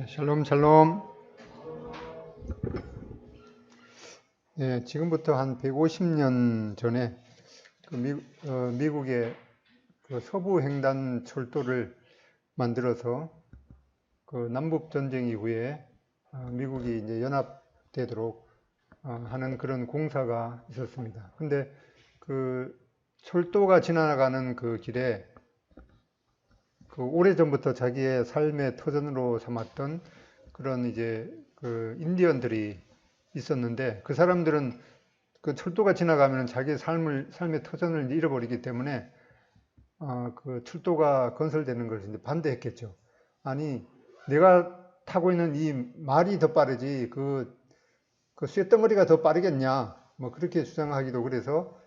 샬롬, 샬롬. 지금부터 한 150년 전에 미국의 서부 횡단 철도를 만들어서 남북 전쟁 이후에 미국이 이제 연합되도록 하는 그런 공사가 있었습니다. 근데 그 철도가 지나가는 그 길에 오래전부터 자기의 삶의 터전으로 삼았던 그런 이제 인디언들이 있었는데, 그 사람들은 그 철도가 지나가면 자기의 삶의 터전을 잃어버리기 때문에 그 철도가 건설되는 것을 이제 반대했겠죠. 아니, 내가 타고 있는 이 말이 더 빠르지 그 쇳덩어리가 더 빠르겠냐, 뭐 그렇게 주장하기도 그래서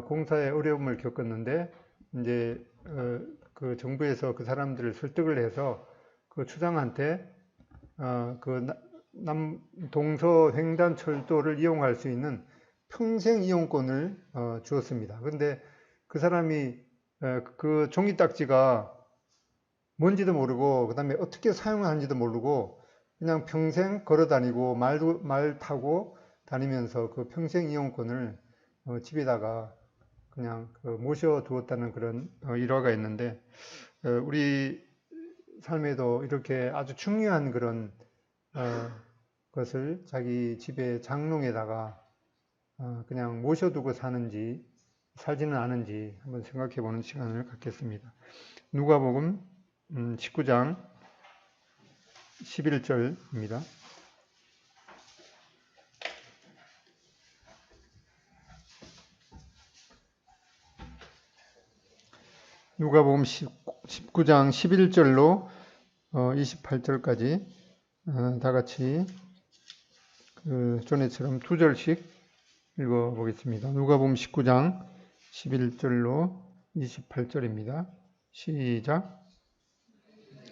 공사에 어려움을 겪었는데, 이제 그 정부에서 그 사람들을 설득을 해서 그 추장한테 동서 횡단 철도를 이용할 수 있는 평생 이용권을 주었습니다. 그런데 그 사람이 그 종이 딱지가 뭔지도 모르고, 그 다음에 어떻게 사용하는지도 모르고, 그냥 평생 걸어 다니고 말 타고 다니면서 그 평생 이용권을 집에다가 그냥 모셔 두었다는 그런 일화가 있는데, 우리 삶에도 이렇게 아주 중요한 그런 것을 자기 집의 장롱에다가 그냥 모셔두고 살지는 않은지 한번 생각해 보는 시간을 갖겠습니다. 누가복음 19장 11절입니다. 누가복음 19장 11절로 28절까지 다 같이 전에처럼 두 절씩 읽어보겠습니다. 누가복음 19장 11절로 28절입니다. 시작.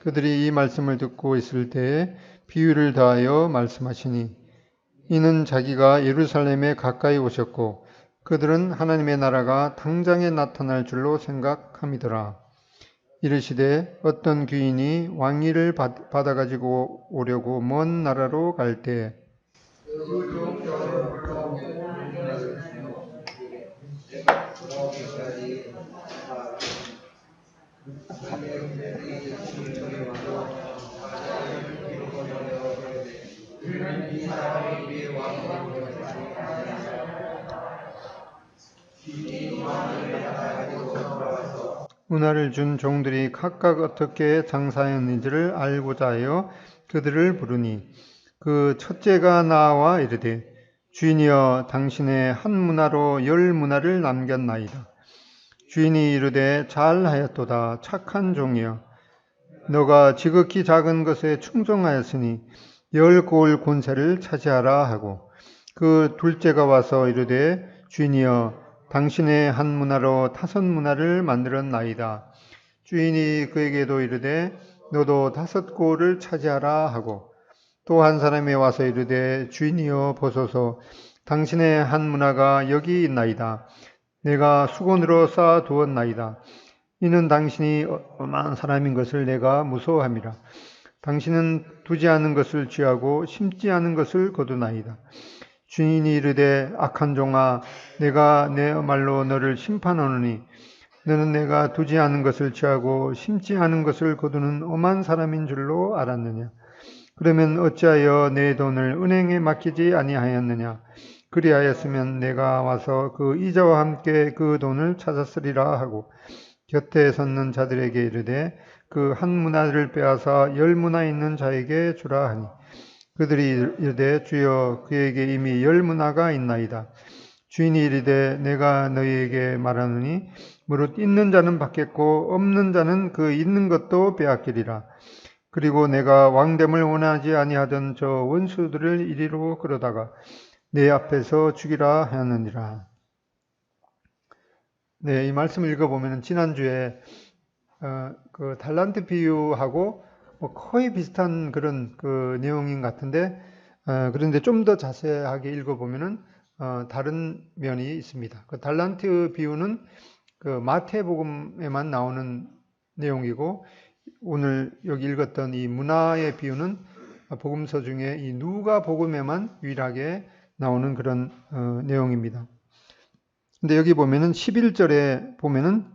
그들이 이 말씀을 듣고 있을 때에 비유를 다하여 말씀하시니, 이는 자기가 예루살렘에 가까이 오셨고 그들은 하나님의 나라가 당장에 나타날 줄로 생각함이더라. 이르시되 어떤 귀인이 왕위를 받아가지고 오려고 먼 나라로 갈 때 문화를 준 종들이 각각 어떻게 장사하였는지를 알고자 하여 그들을 부르니, 그 첫째가 나와 이르되, 주인이여, 당신의 한 문화로 10문화를 남겼나이다. 주인이 이르되, 잘하였도다. 착한 종이여, 너가 지극히 작은 것에 충성하였으니 10고을 권세를 차지하라 하고, 그 둘째가 와서 이르되, 주인이여, 당신의 한 문화로 5문화를 만들었나이다. 주인이 그에게도 이르되, 너도 5고을을 차지하라 하고, 또 한 사람이 와서 이르되, 주인이여 보소서, 당신의 한 문화가 여기 있나이다. 내가 수건으로 쌓아 두었나이다. 이는 당신이 엄한 사람인 것을 내가 무서워함이라. 당신은 두지 않은 것을 취하고 심지 않은 것을 거두나이다. 주인이 이르되, 악한 종아, 내가 내 말로 너를 심판하노니, 너는 내가 두지 않은 것을 취하고 심지 않은 것을 거두는 엄한 사람인 줄로 알았느냐? 그러면 어찌하여 내 돈을 은행에 맡기지 아니하였느냐? 그리하였으면 내가 와서 그 이자와 함께 그 돈을 찾았으리라 하고, 곁에 섰는 자들에게 이르되, 그 한 문화를 빼앗아 10문화 있는 자에게 주라 하니, 그들이 이르되, 주여, 그에게 이미 10문화가 있나이다. 주인이 이르되, 내가 너희에게 말하노니, 무릇 있는 자는 받겠고 없는 자는 그 있는 것도 빼앗기리라. 그리고 내가 왕됨을 원하지 아니하던 저 원수들을 이리로 끌어다가 내 앞에서 죽이라 하였느니라. 네, 이 말씀을 읽어보면 지난주에 그 달란트 비유하고 거의 비슷한 그런 그 내용인 것 같은데, 그런데 좀 더 자세하게 읽어보면은 다른 면이 있습니다. 그 달란트 비유는 그 마태복음에만 나오는 내용이고, 오늘 여기 읽었던 이 문화의 비유는 복음서 중에 이 누가복음에만 유일하게 나오는 그런 내용입니다. 근데 여기 보면은 11절에 보면은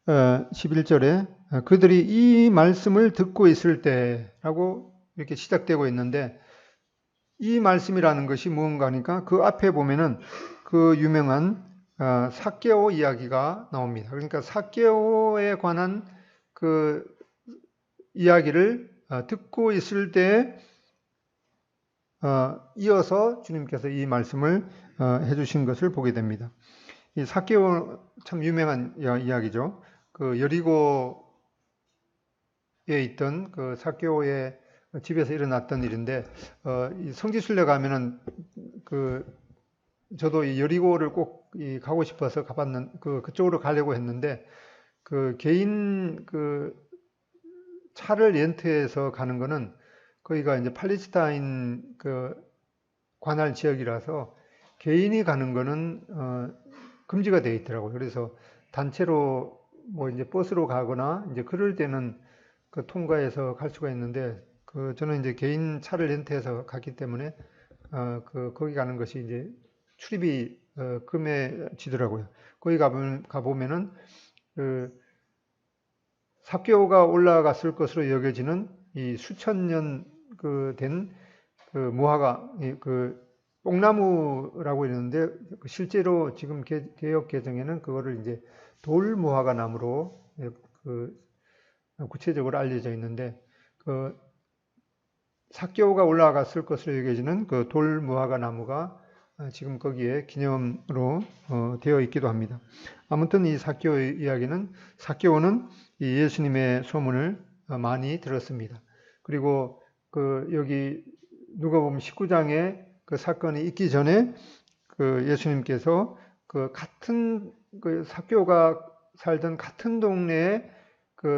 11절에 그들이 이 말씀을 듣고 있을 때라고 이렇게 시작되고 있는데, 이 말씀이라는 것이 무언가 하니까 그 앞에 보면은 그 유명한 삭개오 이야기가 나옵니다. 그러니까 삭개오에 관한 그 이야기를 듣고 있을 때 이어서 주님께서 이 말씀을 해주신 것을 보게 됩니다. 이 삭개오 참 유명한 이야기죠. 그 여리고에 있던 그 삭개오의 집에서 일어났던 일인데, 이 성지순례 가면은 저도 이 여리고를 꼭 가고 싶어서 그쪽으로 가려고 했는데, 그 개인 차를 렌트해서 가는 거는 거기가 이제 팔레스타인 관할 지역이라서 개인이 가는 거는 금지가 되어 있더라고요. 그래서 단체로 뭐 이제 버스로 가거나 이제 그럴 때는 통과해서 갈 수가 있는데, 저는 이제 개인 차를 렌트해서 갔기 때문에 거기 가는 것이 이제 출입이 금해지더라고요. 거기 가보면은 삭개오가 올라갔을 것으로 여겨지는 이 수천 년 된 무화과, 뽕나무라고 이러는데, 실제로 지금 개역 개정에는 그거를 이제 돌 무화과 나무로 구체적으로 알려져 있는데, 삭개오가 올라갔을 것으로 여겨지는 그 돌 무화과 나무가 지금 거기에 기념으로 되어 있기도 합니다. 아무튼 이 삭개오 이야기는, 삭개오는 이 예수님의 소문을 많이 들었습니다. 그리고 여기 누가복음 19장에 그 사건이 있기 전에 예수님께서 같은 삭개오가 살던 같은 동네에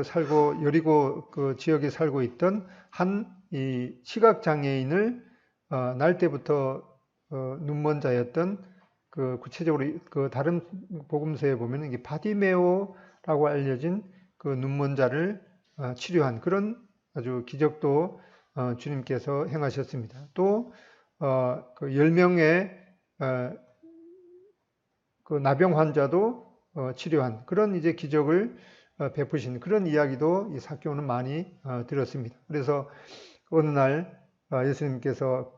살고 여리고 지역에 살고 있던 한 이 시각 장애인을 날 때부터 눈먼 자였던 구체적으로 다른 복음서에 보면 이게 바디메오라고 알려진 눈먼 자를 치료한 그런 아주 기적도 주님께서 행하셨습니다. 또 10명의 나병 환자도 치료한 그런 이제 기적을 베푸신 그런 이야기도 이 삭개오는 많이 들었습니다. 그래서 어느 날 예수님께서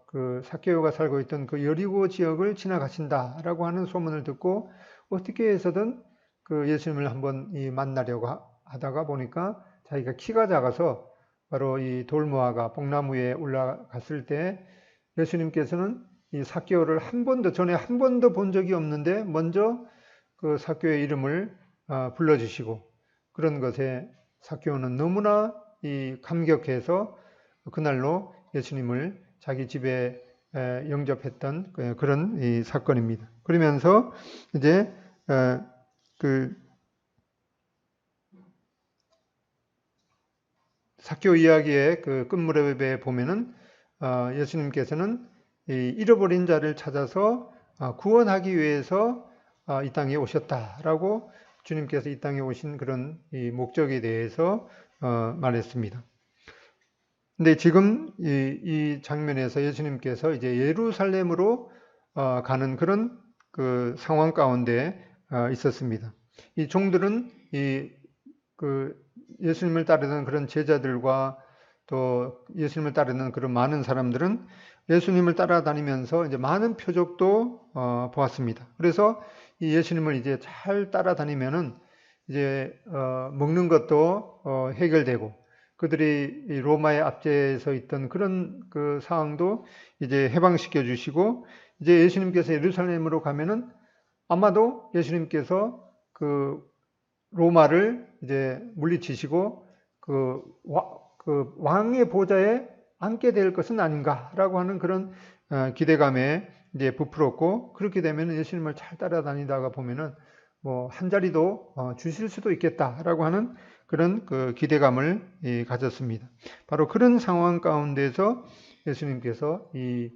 삭개오가 살고 있던 여리고 지역을 지나가신다라고 하는 소문을 듣고 어떻게 해서든 예수님을 한번 만나려고 하다가 보니까 자기가 키가 작아서 바로 이 돌무화과 뽕나무에 올라갔을 때 예수님께서는 이 삭개오를 전에 한 번도 본 적이 없는데 먼저 삭개오의 이름을 불러주시고, 그런 것에 삭개오는 너무나 감격해서 그날로 예수님을 자기 집에 영접했던 그런 이 사건입니다. 그러면서 이제 삭개오 이야기의 끝무렵에 보면은 예수님께서는 잃어버린 자를 찾아서 구원하기 위해서 이 땅에 오셨다라고 주님께서 이 땅에 오신 그런 이 목적에 대해서 말했습니다. 근데 지금 이 장면에서 예수님께서 이제 예루살렘으로 가는 그런 상황 가운데 있었습니다. 이 종들은 예수님을 따르는 그런 제자들과 또 예수님을 따르는 그런 많은 사람들은 예수님을 따라다니면서 이제 많은 표적도 보았습니다. 그래서 이 예수님을 이제 잘 따라다니면은 이제 먹는 것도 해결되고, 그들이 로마의 압제에서 있던 그런 상황도 이제 해방시켜 주시고, 이제 예수님께서 예루살렘으로 가면은 아마도 예수님께서 로마를 이제 물리치시고 왕의 보좌에 앉게 될 것은 아닌가라고 하는 그런 기대감에 이제 부풀었고, 그렇게 되면 예수님을 잘 따라다니다가 보면은 뭐 한 자리도 주실 수도 있겠다라고 하는 그런 기대감을 가졌습니다. 바로 그런 상황 가운데서 예수님께서 이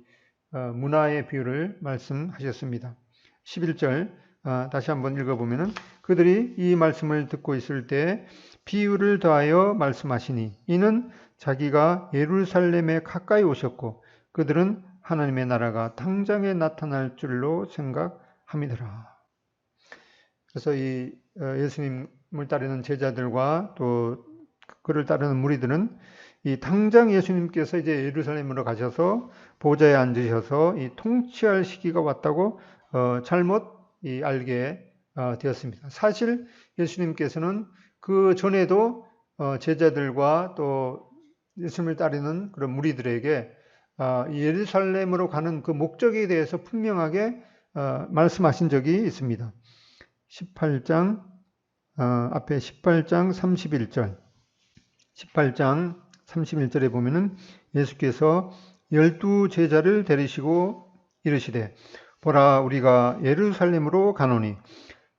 문화의 비유를 말씀하셨습니다. 11절 다시 한번 읽어보면은 그들이 이 말씀을 듣고 있을 때 비유를 더하여 말씀하시니 이는 자기가 예루살렘에 가까이 오셨고 그들은 하나님의 나라가 당장에 나타날 줄로 생각함이더라. 그래서 이 예수님을 따르는 제자들과 또 그를 따르는 무리들은 이 당장 예수님께서 이제 예루살렘으로 가셔서 보좌에 앉으셔서 이 통치할 시기가 왔다고 잘못 알게 되었습니다. 사실 예수님께서는 그 전에도 제자들과 또 예수님을 따르는 그런 무리들에게 예루살렘으로 가는 그 목적에 대해서 분명하게 말씀하신 적이 있습니다. 18장 앞에 18장 31절 18장 31절에 보면은 예수께서 12 제자를 데리시고 이르시되 보라 우리가 예루살렘으로 가노니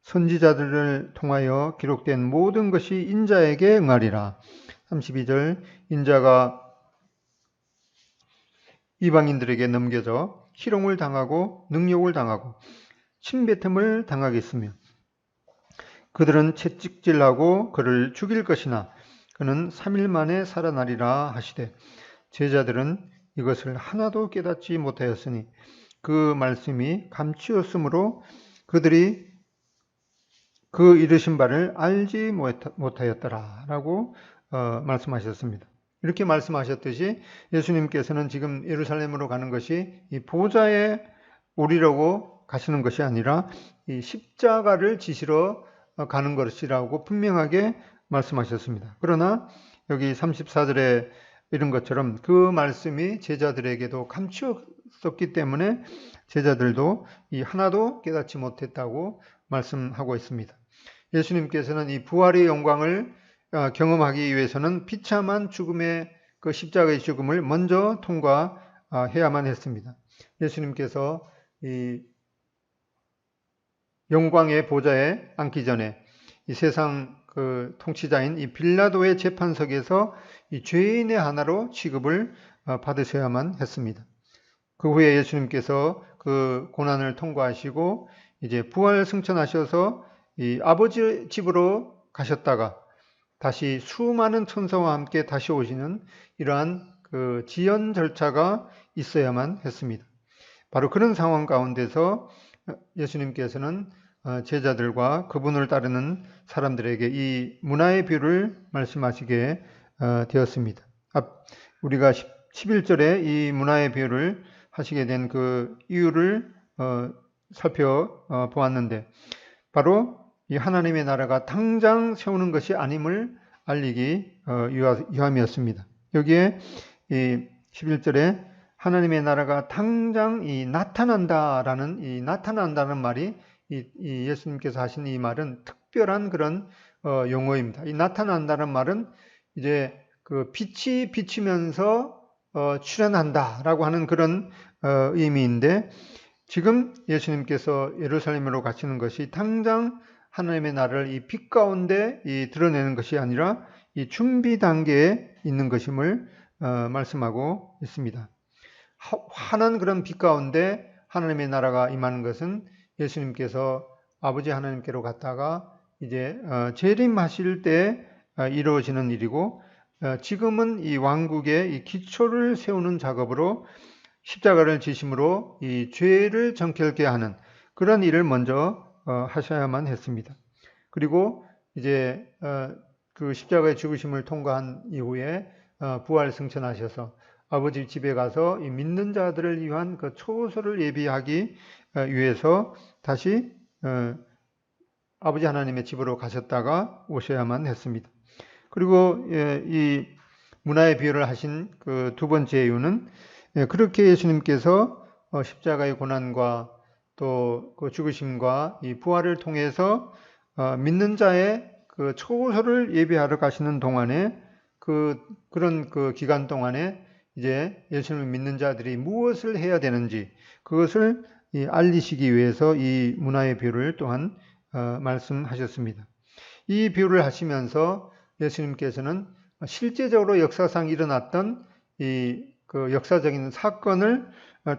선지자들을 통하여 기록된 모든 것이 인자에게 응하리라. 32절 인자가 이방인들에게 넘겨져 희롱을 당하고 능욕을 당하고 침뱉음을 당하겠으며 그들은 채찍질하고 그를 죽일 것이나 그는 3일 만에 살아나리라 하시되 제자들은 이것을 하나도 깨닫지 못하였으니 그 말씀이 감추었으므로 그들이 그 이르신 바를 알지 못하였더라 라고 말씀하셨습니다. 이렇게 말씀하셨듯이 예수님께서는 지금 예루살렘으로 가는 것이 이 보좌에 오리려고 가시는 것이 아니라 이 십자가를 지시러 가는 것이라고 분명하게 말씀하셨습니다. 그러나 여기 34절에 이런 것처럼 그 말씀이 제자들에게도 감추었기 때문에 제자들도 이 하나도 깨닫지 못했다고 말씀하고 있습니다. 예수님께서는 이 부활의 영광을 경험하기 위해서는 비참한 죽음의 그 십자가의 죽음을 먼저 통과해야만 했습니다. 예수님께서 이 영광의 보좌에 앉기 전에 이 세상 그 통치자인 이 빌라도의 재판석에서 이 죄인의 하나로 취급을 받으셔야만 했습니다. 그 후에 예수님께서 그 고난을 통과하시고 이제 부활 승천하셔서 이 아버지 집으로 가셨다가 다시 수많은 천사와 함께 다시 오시는 이러한 그 지연 절차가 있어야만 했습니다. 바로 그런 상황 가운데서 예수님께서는 제자들과 그분을 따르는 사람들에게 이 문화의 비유를 말씀하시게 되었습니다. 우리가 11절에 이 문화의 비유를 하시게 된 그 이유를 살펴보았는데 바로 이 하나님의 나라가 당장 세우는 것이 아님을 알리기 위함이었습니다. 여기에 이 11절에 하나님의 나라가 당장 나타난다는 말이 이 예수님께서 하신 이 말은 특별한 그런 용어입니다. 이 나타난다는 말은 이제 그 빛이 비치면서 출현한다라고 하는 그런 의미인데 지금 예수님께서 예루살렘으로 가시는 것이 당장 하나님의 나라를 이 빛 가운데 드러내는 것이 아니라 이 준비 단계에 있는 것임을 말씀하고 있습니다. 환한 그런 빛 가운데 하나님의 나라가 임하는 것은 예수님께서 아버지 하나님께로 갔다가 이제 재림하실 때 이루어지는 일이고 지금은 이 왕국의 이 기초를 세우는 작업으로 십자가를 지심으로 이 죄를 정결케 하는 그런 일을 먼저 하셔야만 했습니다. 그리고 이제 그 십자가의 죽으심을 통과한 이후에 부활 승천하셔서 아버지 집에 가서 이 믿는 자들을 위한 그 초소를 예비하기 위해서 다시 아버지 하나님의 집으로 가셨다가 오셔야만 했습니다. 그리고 이 문화의 비유를 하신 그 두 번째 이유는 그렇게 예수님께서 십자가의 고난과 또 그 죽으심과 이 부활을 통해서 믿는 자의 그 초소를 예비하러 가시는 동안에 그런 그 기간 동안에 이제 예수님을 믿는 자들이 무엇을 해야 되는지 그것을 알리시기 위해서 이 문화의 비유를 또한 말씀하셨습니다. 이 비유를 하시면서 예수님께서는 실제적으로 역사상 일어났던 그 역사적인 사건을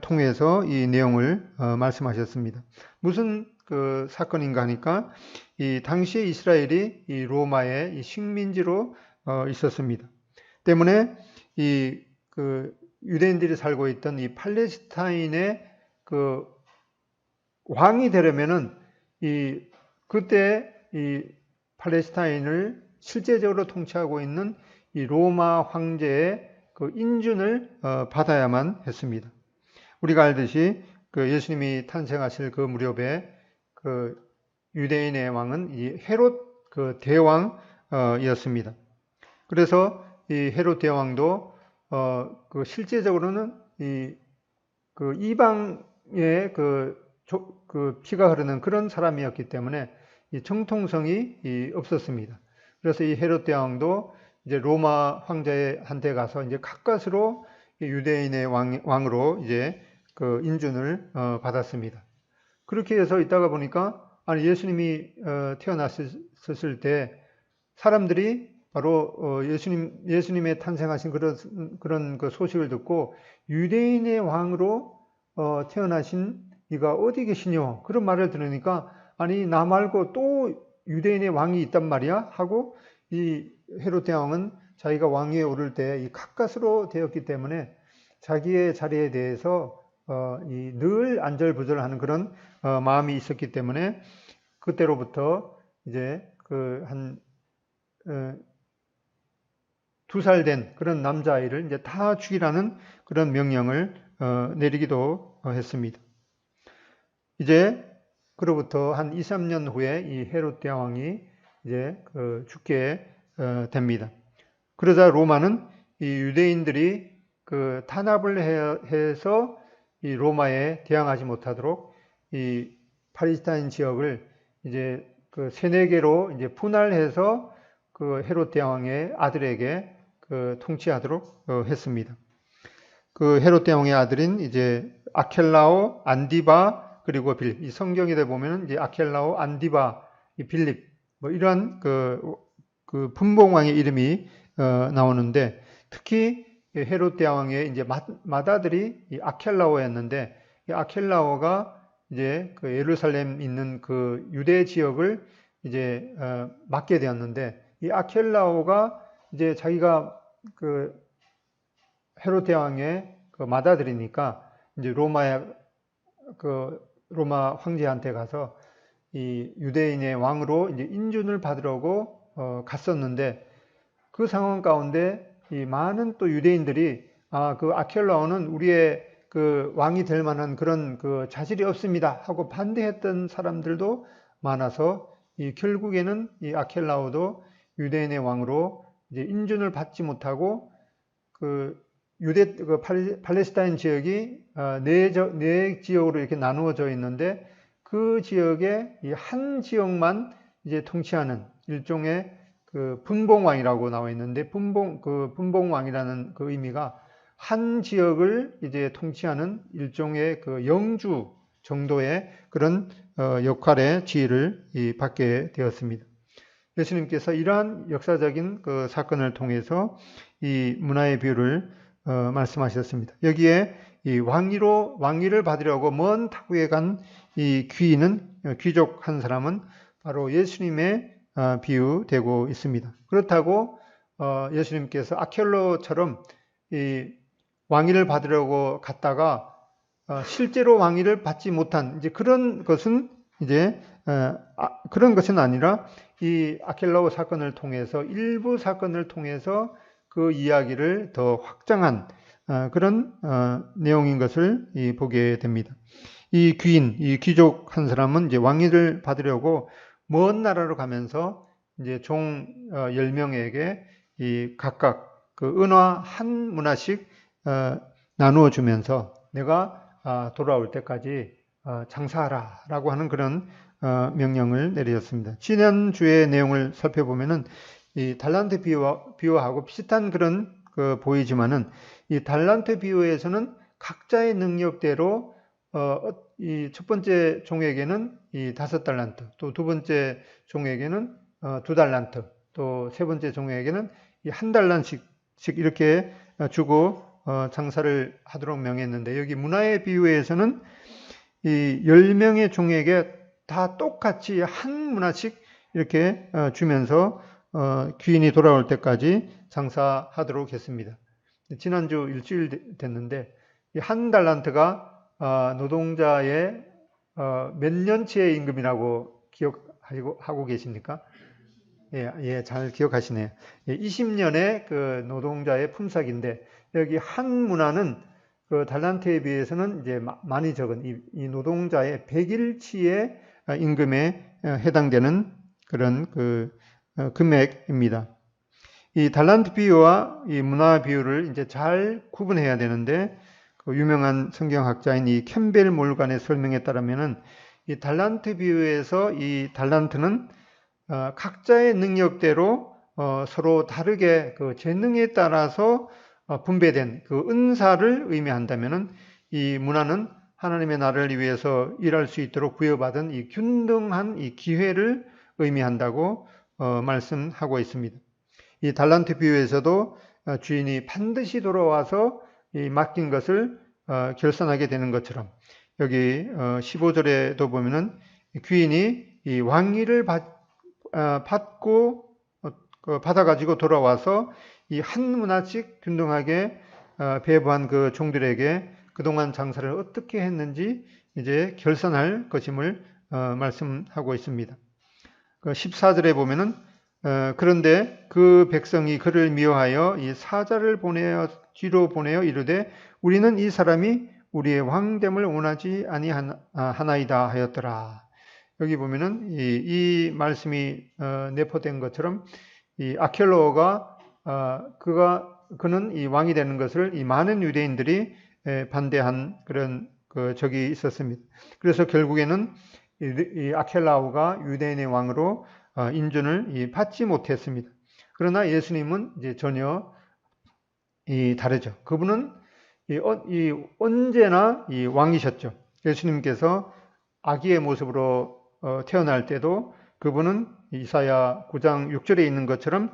통해서 이 내용을 말씀하셨습니다. 무슨 그 사건인가 하니까 이 당시에 이스라엘이 이 로마의 이 식민지로 있었습니다. 때문에 이 그 유대인들이 살고 있던 이 팔레스타인의 그 왕이 되려면은 이 그때 이 팔레스타인을 실제적으로 통치하고 있는 이 로마 황제의 그 인준을 받아야만 했습니다. 우리가 알듯이 그 예수님이 탄생하실 그 무렵에 그 유대인의 왕은 이 헤롯 그 대왕이었습니다. 그래서 이 헤롯 대왕도 그 실제적으로는 이 그 이방의 그 피가 흐르는 그런 사람이었기 때문에 이 정통성이 없었습니다. 그래서 이 헤롯 대왕도 이제 로마 황제한테 가서 이제 가까스로 유대인의 왕으로 이제 그 인준을 받았습니다. 그렇게 해서 있다가 보니까 아니 예수님이 태어났을 때 사람들이 바로 예수님의 탄생하신 그런 그 소식을 듣고 유대인의 왕으로 태어나신 이가 어디 계시뇨? 그런 말을 들으니까 아니 나 말고 또 유대인의 왕이 있단 말이야? 하고 이 헤롯 대왕은 자기가 왕위에 오를 때 이 가까스로 되었기 때문에 자기의 자리에 대해서 늘 안절부절하는 그런 마음이 있었기 때문에 그때로부터 이제 한 2살 된 그런 남자아이를 이제 다 죽이라는 그런 명령을 내리기도 했습니다. 이제 그로부터 한 2, 3년 후에 이 헤롯 대왕이 이제 죽게 됩니다. 그러자 로마는 이 유대인들이 그 탄압을 해서 이 로마에 대항하지 못하도록 이 팔레스타인 지역을 이제 그 세네 개로 이제 분할해서 그 헤롯 대왕의 아들에게 그 통치하도록 했습니다. 그 헤롯 대왕의 아들인 이제 아켈라오, 안디바 그리고 빌립. 이 성경에 보면은 이제 아켈라오, 안디바, 이 빌립 뭐 이런 그 분봉왕의 이름이 나오는데 특히 헤롯 대왕의 이제 맏아들이 이 아켈라오였는데 이 아켈라오가 이제 그 예루살렘 있는 그 유대 지역을 이제 맡게 되었는데 이 아켈라오가 이제 자기가 그 헤롯 대왕의 그 맏아들이니까 이제 로마 황제한테 가서 이 유대인의 왕으로 이제 인준을 받으려고 갔었는데 그 상황 가운데 이 많은 또 유대인들이 그 아켈라오는 우리의 그 왕이 될 만한 그런 그 자질이 없습니다 하고 반대했던 사람들도 많아서 결국에는 이 아켈라오도 유대인의 왕으로 이제 인준을 받지 못하고 그 팔레스타인 지역이 네 지역으로 이렇게 나누어져 있는데 그 지역의 한 지역만 이제 통치하는 일종의 그 분봉왕이라고 나와 있는데 분봉왕이라는 그 의미가 한 지역을 이제 통치하는 일종의 그 영주 정도의 그런 역할의 지위를 받게 되었습니다. 예수님께서 이러한 역사적인 그 사건을 통해서 이 문화의 비유를 말씀하셨습니다. 여기에 이 왕위를 받으려고 먼 타국에 간 이 귀족 한 사람은 바로 예수님의 비유되고 있습니다. 그렇다고 예수님께서 아켈로처럼 이 왕위를 받으려고 갔다가 실제로 왕위를 받지 못한 이제 그런 것은 이제 그런 것은 아니라 이 아켈라오 사건을 통해서 일부 사건을 통해서 그 이야기를 더 확장한 그런 내용인 것을 보게 됩니다. 이 귀족 한 사람은 이제 왕위를 받으려고 먼 나라로 가면서 이제 종 10명에게 이 각각 그 은화 한 문화씩 나누어 주면서 내가 돌아올 때까지 장사하라라고 하는 그런 명령을 내렸습니다. 지난주의 내용을 살펴보면은 이 달란트 비유하고 비슷한 그런 보이지만은 이 달란트 비유에서는 각자의 능력대로 이 첫 번째 종에게는 이 5달란트, 또 두 번째 종에게는 2달란트, 또 세 번째 종에게는 이 1달란트씩 이렇게 주고 장사를 하도록 명했는데 여기 문화의 비유에서는 이 10명의 종에게 다 똑같이 한 문화씩 이렇게 주면서 귀인이 돌아올 때까지 장사하도록 했습니다. 지난주 일주일 됐는데 이 한 달란트가 노동자의 몇 년치의 임금이라고 기억하고 계십니까? 예, 잘 기억하시네요. 예, 20년의 그 노동자의 품삯인데 여기 한 문화는 그 달란트에 비해서는 이제 많이 적은 이 노동자의 100일치의 임금에 해당되는 그런 그 금액입니다. 이 달란트 비유와 이 문화 비유를 이제 잘 구분해야 되는데 그 유명한 성경학자인 이 캠벨 몰간의 설명에 따르면은 이 달란트 비유에서 이 달란트는 각자의 능력대로 서로 다르게 그 재능에 따라서 분배된 그 은사를 의미한다면은 이 문화는 하나님의 나라를 위해서 일할 수 있도록 부여받은 이 균등한 이 기회를 의미한다고 말씀하고 있습니다. 이 달란트 비유에서도 주인이 반드시 돌아와서 이 맡긴 것을 결산하게 되는 것처럼 여기 15절에도 보면은 귀인이 이 왕위를 받아가지고 돌아와서 이 한 문화씩 균등하게 배부한 그 종들에게 그동안 장사를 어떻게 했는지 이제 결산할 것임을 말씀하고 있습니다. 그 14절에 보면은 그런데 그 백성이 그를 미워하여 이 사자를 뒤로 보내어 이르되 우리는 이 사람이 우리의 왕됨을 원하지 아니하나이다 하였더라. 여기 보면은 이 말씀이 내포된 것처럼 이 아켈로가 그는 이 왕이 되는 것을 이 많은 유대인들이 반대한 그런 그 적이 있었습니다. 그래서 결국에는 이 아켈라오가 유대인의 왕으로 인준을 받지 못했습니다. 그러나 예수님은 이제 전혀 다르죠. 그분은 언제나 이 왕이셨죠. 예수님께서 아기의 모습으로 태어날 때도 그분은 이사야 9장 6절에 있는 것처럼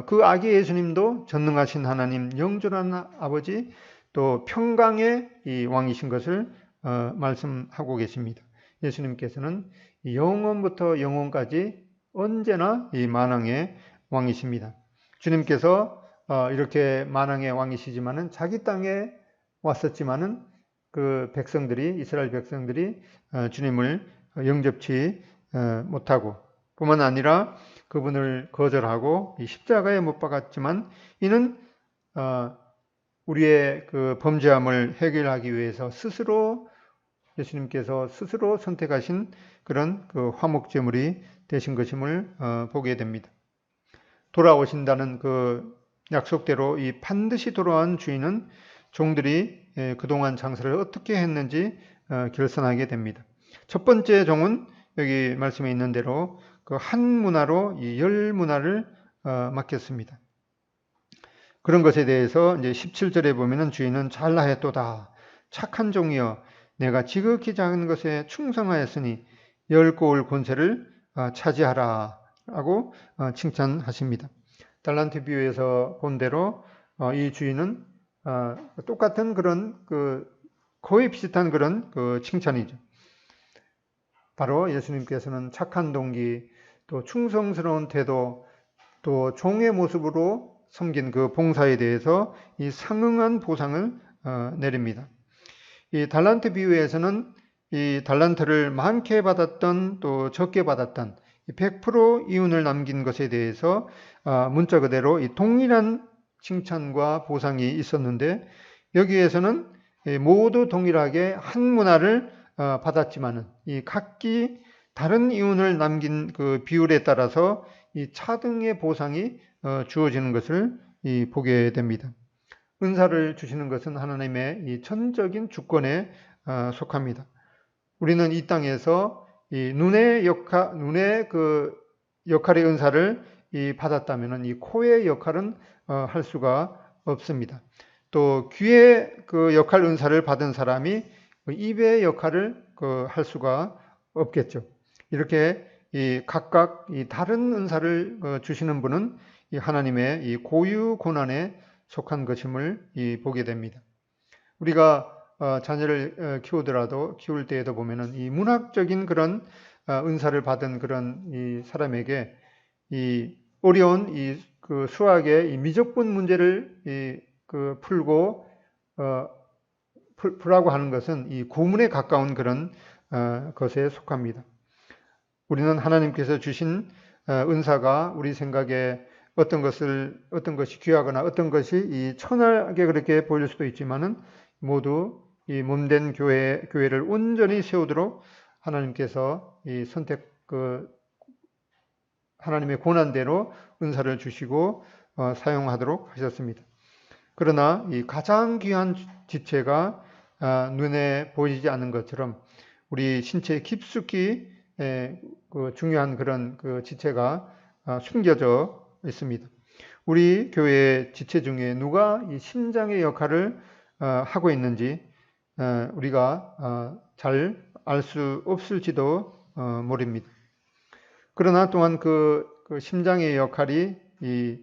그 아기 예수님도 전능하신 하나님, 영존한 아버지, 또 평강의 이 왕이신 것을 말씀하고 계십니다. 예수님께서는 영원부터 영원까지 언제나 이 만왕의 왕이십니다. 주님께서 이렇게 만왕의 왕이시지만은 자기 땅에 왔었지만은 그 백성들이 이스라엘 백성들이 주님을 영접치 못하고 뿐만 아니라 그분을 거절하고 십자가에 못 박았지만 이는 우리의 그 범죄함을 해결하기 위해서 예수님께서 스스로 선택하신 그런 그 화목제물이 되신 것임을 보게 됩니다. 돌아오신다는 그 약속대로 이 반드시 돌아온 주인은 종들이 그동안 장사를 어떻게 했는지 결산하게 됩니다. 첫 번째 종은 여기 말씀에 있는 대로 그 한 문화로 이 10문화를 맡겼습니다. 그런 것에 대해서 이제 17절에 보면은 주인은 잘하였도다. 착한 종이여 내가 지극히 작은 것에 충성하였으니 10고을 권세를 차지하라 라고 칭찬하십니다. 달란트 비유에서 본 대로 이 주인은 똑같은 그런 거의 비슷한 그런 칭찬이죠. 바로 예수님께서는 착한 동기, 또 충성스러운 태도, 또 종의 모습으로 섬긴 그 봉사에 대해서 이 상응한 보상을 내립니다. 이 달란트 비유에서는 이 달란트를 많게 받았던 또 적게 받았던 100% 이윤을 남긴 것에 대해서 문자 그대로 이 동일한 칭찬과 보상이 있었는데 여기에서는 모두 동일하게 한 문화를 받았지만은 이 각기 다른 이윤을 남긴 그 비율에 따라서 이 차등의 보상이 주어지는 것을 보게 됩니다. 은사를 주시는 것은 하나님의 이 전적인 주권에 속합니다. 우리는 이 땅에서 이 눈의 그 역할의 은사를 받았다면은 이 코의 역할은 할 수가 없습니다. 또 귀의 그 역할 은사를 받은 사람이 입의 역할을 할 수가 없겠죠. 이렇게 각각 다른 은사를 주시는 분은 하나님의 이 고유 고난에 속한 것임을 보게 됩니다. 우리가 자녀를 키울 때에도 보면은 이 문학적인 그런 은사를 받은 그런 이 사람에게 이 어려운 그 수학의 이 미적분 문제를 풀고 풀라고 하는 것은 이 고문에 가까운 그런 것에 속합니다. 우리는 하나님께서 주신 은사가 우리 생각에 어떤 것이 귀하거나 어떤 것이 이 천하게 그렇게 보일 수도 있지만은 모두 이 몸된 교회를 온전히 세우도록 하나님께서 이 하나님의 고난대로 은사를 주시고 사용하도록 하셨습니다. 그러나 이 가장 귀한 지체가 눈에 보이지 않는 것처럼 우리 신체에 깊숙이 그 중요한 그런 그 지체가 숨겨져 있습니다. 우리 교회 지체 중에 누가 이 심장의 역할을 하고 있는지 우리가 잘 알 수 없을지도 모릅니다. 그러나 또한 그 심장의 역할이 이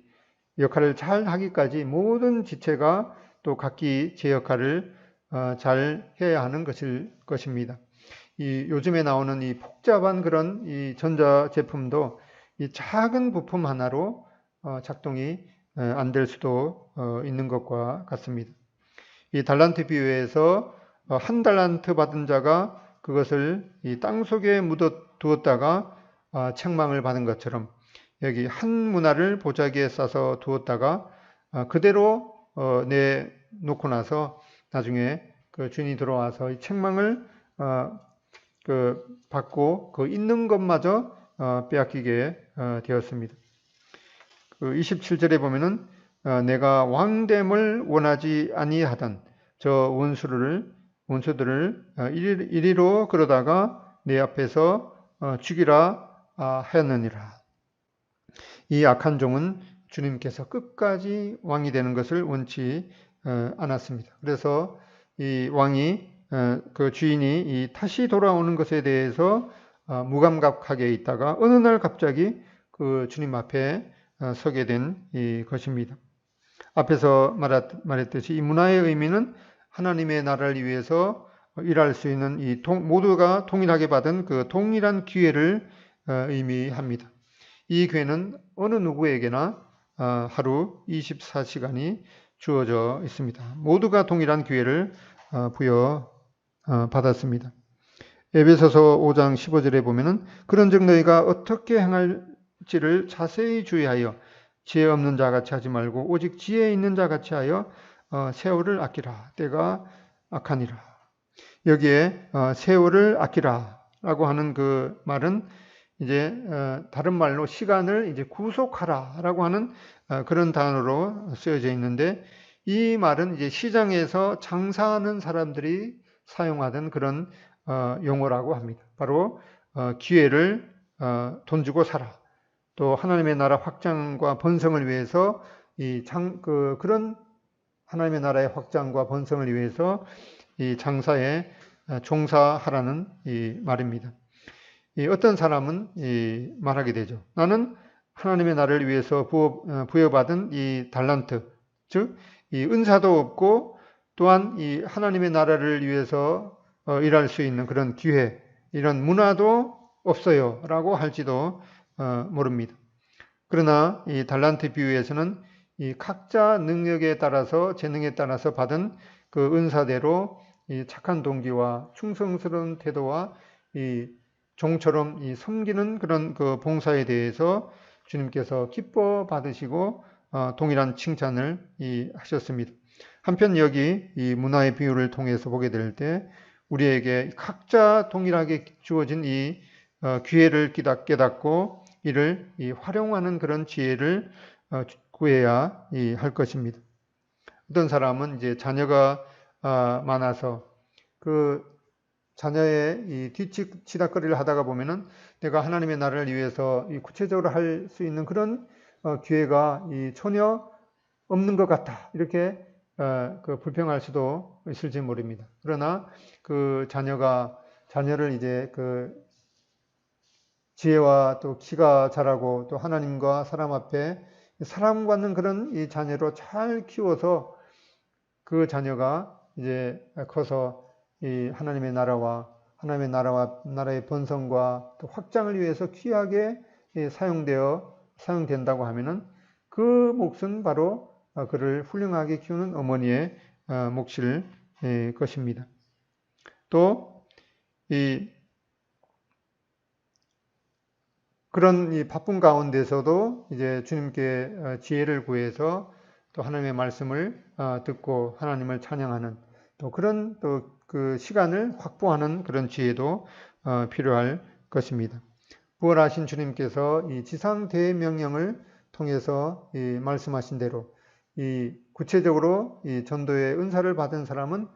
역할을 잘 하기까지 모든 지체가 또 각기 제 역할을 잘 해야 하는 것입니다. 요즘에 나오는 이 복잡한 그런 이 전자 제품도 이 작은 부품 하나로 작동이 안 될 수도 있는 것과 같습니다. 이 달란트 비유에서 한 달란트 받은 자가 그것을 이 땅 속에 묻어 두었다가 책망을 받은 것처럼 여기 한 문화를 보자기에 싸서 두었다가 그대로 내놓고 나서 나중에 그 주인이 들어와서 이 책망을 받고 그 있는 것마저 빼앗기게 되었습니다. 그 27절에 보면은 내가 왕됨을 원하지 아니하던 저 원수들을 이리로 그러다가 내 앞에서 죽이라 하였느니라. 이 악한 종은 주님께서 끝까지 왕이 되는 것을 원치 않았습니다. 그래서 이 왕이 그 주인이 이 다시 돌아오는 것에 대해서 무감각하게 있다가 어느 날 갑자기 그 주님 앞에 서게 된 것입니다. 앞에서 말했듯이 이 문화의 의미는 하나님의 나라를 위해서 일할 수 있는 모두가 동일하게 받은 그 동일한 기회를 의미합니다. 이 기회는 어느 누구에게나 하루 24시간이 주어져 있습니다. 모두가 동일한 기회를 부여받았습니다. 에베소서 5장 15절에 보면은 그런즉 너희가 어떻게 행할지를 자세히 주의하여 지혜 없는 자 같이 하지 말고 오직 지혜 있는 자 같이 하여 세월을 아끼라. 때가 악하니라. 여기에 세월을 아끼라라고 하는 그 말은 이제 다른 말로 시간을 이제 구속하라라고 하는 그런 단어로 쓰여져 있는데 이 말은 이제 시장에서 장사하는 사람들이 사용하던 그런 용어라고 합니다. 바로 기회를 돈 주고 사라. 또 하나님의 나라 확장과 번성을 위해서 그런 하나님의 나라의 확장과 번성을 위해서 이 장사에 종사하라는 이 말입니다. 어떤 사람은 말하게 되죠. 나는 하나님의 나라를 위해서 부여받은 이 달란트, 즉 이 은사도 없고 또한 이 하나님의 나라를 위해서 일할 수 있는 그런 기회, 이런 문화도 없어요라고 할지도 모릅니다. 그러나 이 달란트 비유에서는 이 각자 능력에 따라서 재능에 따라서 받은 그 은사대로 이 착한 동기와 충성스러운 태도와 이 종처럼 이 섬기는 그런 그 봉사에 대해서 주님께서 기뻐 받으시고 동일한 칭찬을 하셨습니다. 한편 여기 이 문화의 비유를 통해서 보게 될 때 우리에게 각자 동일하게 주어진 이 기회를 깨닫고 이를 활용하는 그런 지혜를 구해야 할 것입니다. 어떤 사람은 이제 자녀가 많아서 그 자녀의 이 뒤치다거리를 하다가 보면은 내가 하나님의 나라를 위해서 구체적으로 할 수 있는 그런 기회가 전혀 없는 것 같다. 이렇게 그 불평할 수도 있을지 모릅니다. 그러나 그 자녀를 이제 그 지혜와 또 키가 자라고 또 하나님과 사람 앞에 사랑받는 그런 이 자녀로 잘 키워서 그 자녀가 이제 커서 이 하나님의 나라와 하나님의 나라와 나라의 번성과 또 확장을 위해서 귀하게 사용된다고 하면은 그 몫은 바로 그를 훌륭하게 키우는 어머니의 몫일 것입니다. 또 그런 이 바쁜 가운데서도 이제 주님께 지혜를 구해서 또 하나님의 말씀을 듣고 하나님을 찬양하는 또 그런 또 그 시간을 확보하는 그런 지혜도 필요할 것입니다. 부활하신 주님께서 이 지상 대명령을 통해서 이 말씀하신 대로 이 구체적으로 이 전도의 은사를 받은 사람은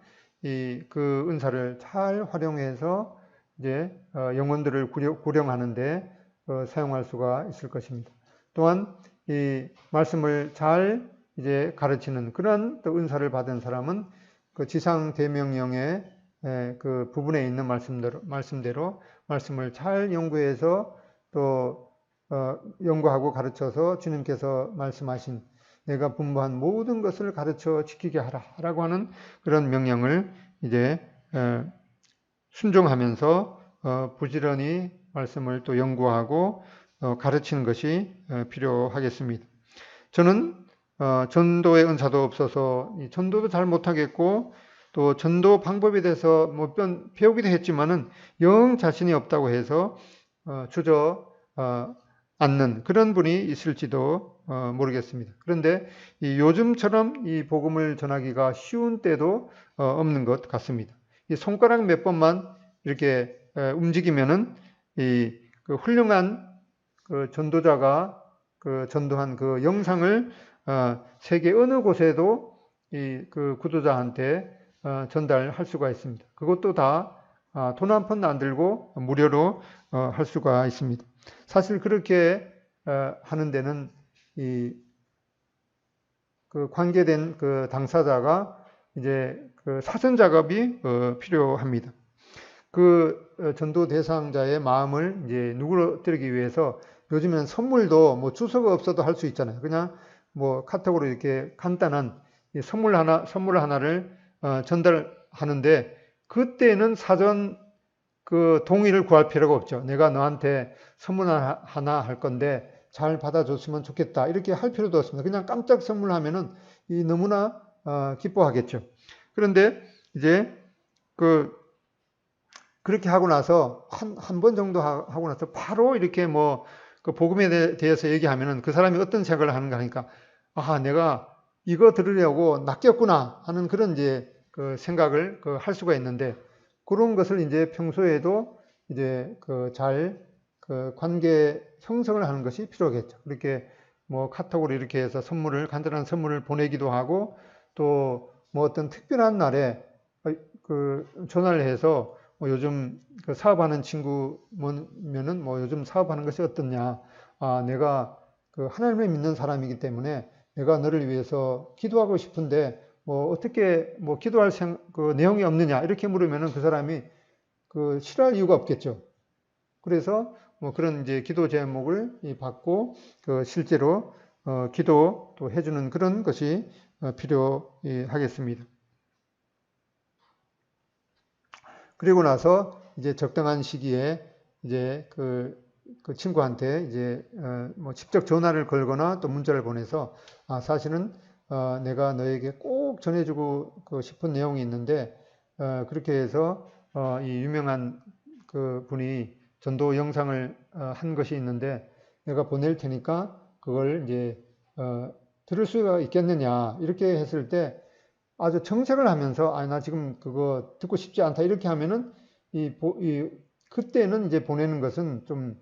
이 그 은사를 잘 활용해서 이제 영혼들을 구령하는데 사용할 수가 있을 것입니다. 또한 이 말씀을 잘 이제 가르치는 그런 또 은사를 받은 사람은 그 지상 대명령의 그 부분에 있는 말씀대로 말씀을 잘 연구해서 또 연구하고 가르쳐서 주님께서 말씀하신 내가 분부한 모든 것을 가르쳐 지키게 하라라고 하는 그런 명령을 이제 순종하면서 부지런히 말씀을 또 연구하고 가르치는 것이 필요하겠습니다. 저는 전도의 은사도 없어서 전도도 잘 못하겠고 또 전도 방법에 대해서 뭐 배우기도 했지만은 영 자신이 없다고 해서 주저앉는 그런 분이 있을지도 모르겠습니다. 그런데 요즘처럼 이 복음을 전하기가 쉬운 때도 없는 것 같습니다. 이 손가락 몇 번만 이렇게 움직이면은 그 훌륭한 그 전도자가 그 전도한 그 영상을 세계 어느 곳에도 그 구도자한테 전달할 수가 있습니다. 그것도 다 돈 한 푼 안 들고 무료로 할 수가 있습니다. 사실 그렇게 하는 데는 그 관계된 그 당사자가 이제 그 사전 작업이 필요합니다. 그 전도 대상자의 마음을 이제 누그러뜨리기 위해서 요즘에는 선물도 뭐 주소가 없어도 할 수 있잖아요. 그냥 뭐 카톡으로 이렇게 간단한 선물 하나를 전달하는데 그때는 사전 그 동의를 구할 필요가 없죠. 내가 너한테 선물 하나 할 건데 잘 받아줬으면 좋겠다. 이렇게 할 필요도 없습니다. 그냥 깜짝 선물하면은 너무나 기뻐하겠죠. 그런데 이제 그렇게 하고 나서 한 번 정도 하고 나서 바로 이렇게 뭐 그 복음에 대해서 얘기하면은 그 사람이 어떤 생각을 하는가 하니까 내가 이거 들으려고 낚였구나 하는 그런 이제 그 생각을 할 수가 있는데 그런 것을 이제 평소에도 이제 그 관계 형성을 하는 것이 필요하겠죠. 그렇게 뭐 카톡으로 이렇게 해서 간단한 선물을 보내기도 하고 또 뭐 어떤 특별한 날에 그 전화를 해서 뭐 요즘 그 사업하는 친구면은 뭐 요즘 사업하는 것이 어떻냐. 내가 그 하나님을 믿는 사람이기 때문에 내가 너를 위해서 기도하고 싶은데 뭐 어떻게 뭐 기도할 그 내용이 없느냐 이렇게 물으면은 그 사람이 그 싫어할 이유가 없겠죠. 그래서 뭐 그런 이제 기도 제목을 받고 그 실제로 기도 또 해주는 그런 것이 필요하겠습니다. 그리고 나서 이제 적당한 시기에 이제 그 친구한테 이제 뭐 직접 전화를 걸거나 또 문자를 보내서 사실은 내가 너에게 꼭 전해주고 싶은 내용이 있는데 그렇게 해서 이 유명한 그 분이 전도 영상을 한 것이 있는데 내가 보낼 테니까 그걸 이제 들을 수가 있겠느냐 이렇게 했을 때 아주 정색을 하면서 나 지금 그거 듣고 싶지 않다 이렇게 하면은 그때는 이제 보내는 것은 좀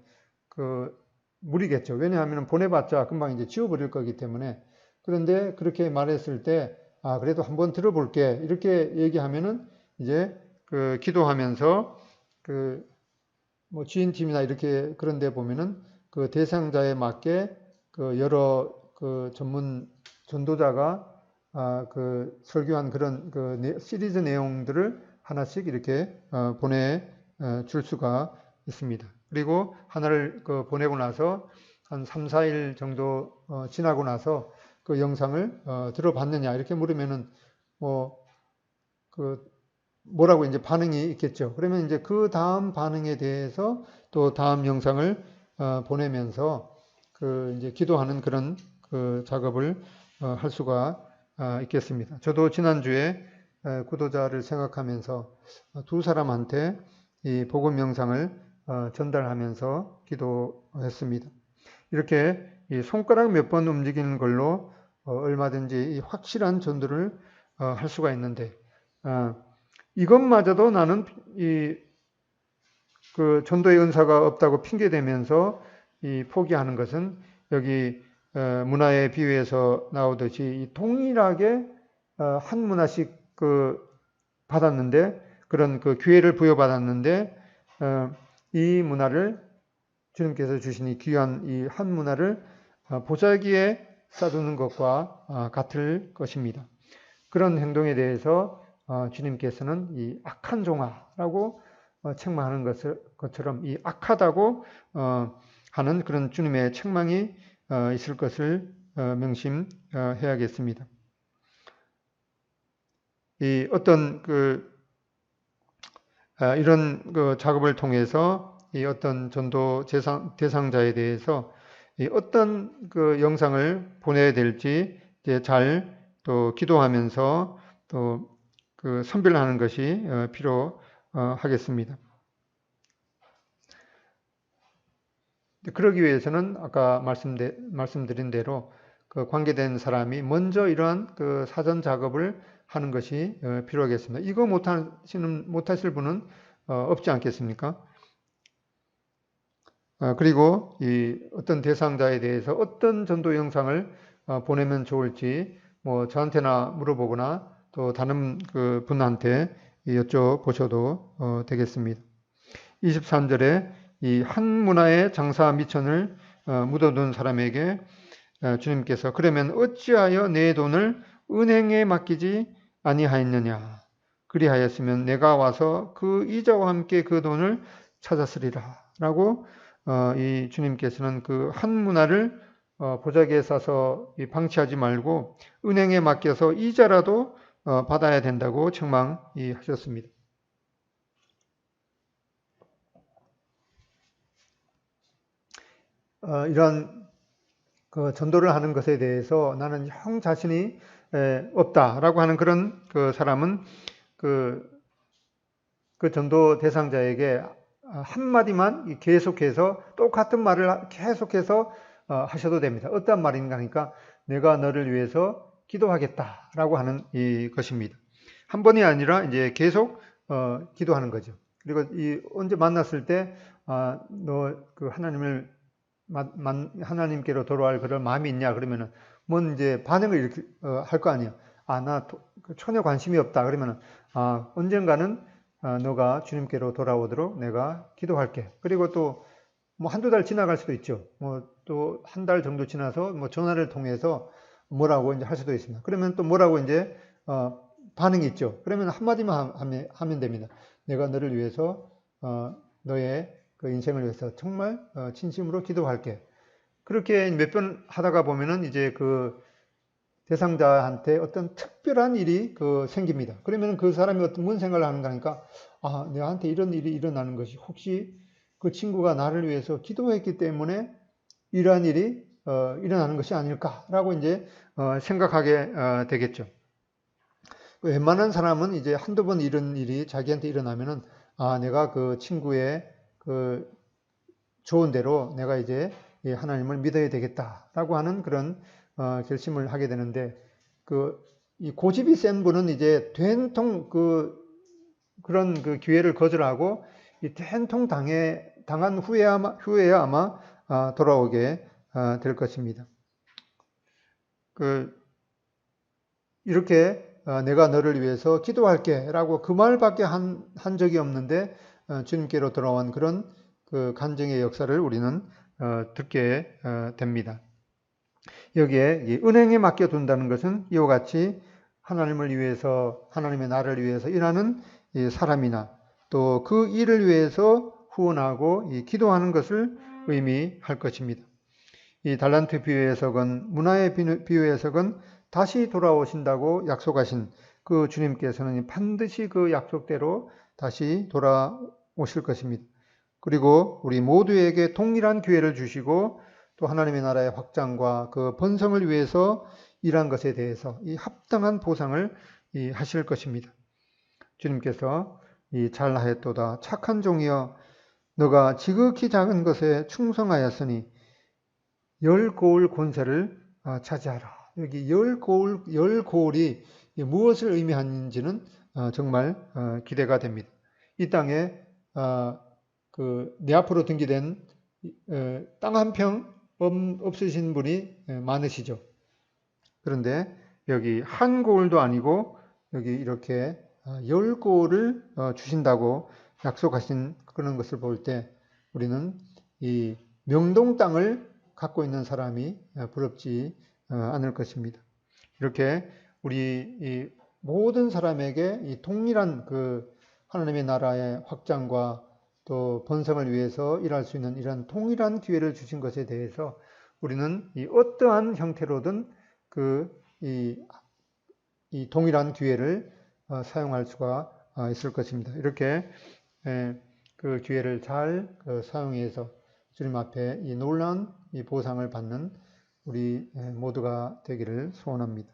무리겠죠. 왜냐하면 보내봤자 금방 이제 지워버릴 거기 때문에. 그런데 그렇게 말했을 때 그래도 한번 들어볼게 이렇게 얘기하면은 이제 기도하면서 뭐 지인팀이나 이렇게 그런 데 보면은 그 대상자에 맞게 여러 전문 전도자가 설교한 그런 시리즈 내용들을 하나씩 이렇게 보내줄 수가 있습니다. 그리고 하나를 보내고 나서 한 3, 4일 정도 지나고 나서 그 영상을 들어봤느냐 이렇게 물으면은 뭐 뭐라고 이제 반응이 있겠죠. 그러면 이제 그 다음 반응에 대해서 또 다음 영상을 보내면서 그 이제 기도하는 그런 그 작업을 할 수가 있겠습니다. 저도 지난주에 구도자를 생각하면서 두 사람한테 이 복음 영상을 전달하면서 기도했습니다. 이렇게 이 손가락 몇 번 움직이는 걸로 얼마든지 이 확실한 전도를 할 수가 있는데 이것마저도 나는 그 전도의 은사가 없다고 핑계대면서 이 포기하는 것은 여기 문화의 비유에서 나오듯이 이 동일하게 한 문화씩 그 받았는데 그런 그 기회를 부여받았는데 이 문화를 주님께서 주신 이 귀한 이 한 문화를 보자기에 싸두는 것과 같을 것입니다. 그런 행동에 대해서 주님께서는 이 악한 종아라고 책망하는 것처럼 이 악하다고 하는 그런 주님의 책망이 있을 것을 명심해야겠습니다. 이 어떤 이런 그 작업을 통해서 이 어떤 전도 대상자에 대해서 이 어떤 그 영상을 보내야 될지 이제 잘 또 기도하면서 또 그 선별하는 것이 필요하겠습니다. 그러기 위해서는 아까 말씀드린 대로 그 관계된 사람이 먼저 이러한 그 사전 작업을 하는 것이 필요하겠습니다. 이거 못하실 분은 없지 않겠습니까? 그리고 이 어떤 대상자에 대해서 어떤 전도 영상을 보내면 좋을지 뭐 저한테나 물어보거나 또 다른 그 분한테 여쭤보셔도 되겠습니다. 23절에 이 한 문화의 장사 미천을 묻어둔 사람에게 주님께서 그러면 어찌하여 내 돈을 은행에 맡기지 아니하였느냐 그리하였으면 내가 와서 그 이자와 함께 그 돈을 찾았으리라 라고 이 주님께서는 그 한 문화를 보자기에 싸서 방치하지 말고 은행에 맡겨서 이자라도 받아야 된다고 책망하셨습니다. 이런 그 전도를 하는 것에 대해서 나는 형 자신이 없다라고 하는 그런 그 사람은 그 전도 대상자에게 한마디만 계속해서 똑같은 말을 계속해서 하셔도 됩니다. 어떤 말인가 하니까 내가 너를 위해서 기도하겠다라고 하는 것입니다. 한 번이 아니라 이제 계속 기도하는 거죠. 그리고 언제 만났을 때 너 그 하나님께로 돌아갈 그런 마음이 있냐 그러면은 뭔 이제 반응을 이렇게 할 거 아니에요. 나 전혀 관심이 없다 그러면은 언젠가는 너가 주님께로 돌아오도록 내가 기도할게. 그리고 또 뭐 한두 달 지나갈 수도 있죠. 뭐 또 한 달 정도 지나서 뭐 전화를 통해서 뭐라고 이제 할 수도 있습니다. 그러면 또 뭐라고 이제 반응이 있죠. 그러면 한마디만 하면 됩니다. 내가 너를 위해서 너의 그 인생을 위해서 정말 진심으로 기도할게. 그렇게 몇 번 하다가 보면은 이제 그 대상자한테 어떤 특별한 일이 생깁니다. 그러면 그 사람이 무슨 생각을 하는가 하니까 내한테 이런 일이 일어나는 것이 혹시 그 친구가 나를 위해서 기도했기 때문에 이러한 일이 일어나는 것이 아닐까라고 이제 생각하게 되겠죠. 웬만한 사람은 이제 한두 번 이런 일이 자기한테 일어나면은 내가 그 친구의 그 좋은 대로 내가 이제 하나님을 믿어야 되겠다라고 하는 그런 결심을 하게 되는데 이 고집이 센 분은 이제 된통 그런 그 기회를 거절하고 이 된통 당한 후에야 아마 돌아오게 될 것입니다. 이렇게 내가 너를 위해서 기도할게라고 그 말밖에 한 적이 없는데 주님께로 돌아온 그런 그 간증의 역사를 우리는 듣게 됩니다. 여기에 은행에 맡겨둔다는 것은 이와 같이 하나님을 위해서 하나님의 나라를 위해서 일하는 사람이나 또 그 일을 위해서 후원하고 기도하는 것을 의미할 것입니다. 이 달란트 비유 해석은 문화의 비유 해석은 다시 돌아오신다고 약속하신 그 주님께서는 반드시 그 약속대로 다시 돌아오실 것입니다. 그리고 우리 모두에게 동일한 기회를 주시고 또 하나님의 나라의 확장과 그 번성을 위해서 일한 것에 대해서 이 합당한 보상을 하실 것입니다. 주님께서 이 잘하였도다 착한 종이여 너가 지극히 작은 것에 충성하였으니 열 고울 권세를 차지하라. 여기 열 고울이 무엇을 의미하는지는 정말 기대가 됩니다. 이 땅에 내 앞으로 등기된 땅 한 평 없으신 분이 많으시죠. 그런데 여기 한 고울도 아니고 여기 이렇게 열 고울을 주신다고 약속하신 그런 것을 볼 때 우리는 이 명동 땅을 갖고 있는 사람이 부럽지 않을 것입니다. 이렇게 우리 이 모든 사람에게 이 동일한 그 하나님의 나라의 확장과 또 번성을 위해서 일할 수 있는 이런 동일한 기회를 주신 것에 대해서 우리는 이 어떠한 형태로든 이 동일한 기회를 사용할 수가 있을 것입니다. 이렇게 그 기회를 잘 사용해서 주님 앞에 이 놀라운 이 보상을 받는 우리 모두가 되기를 소원합니다.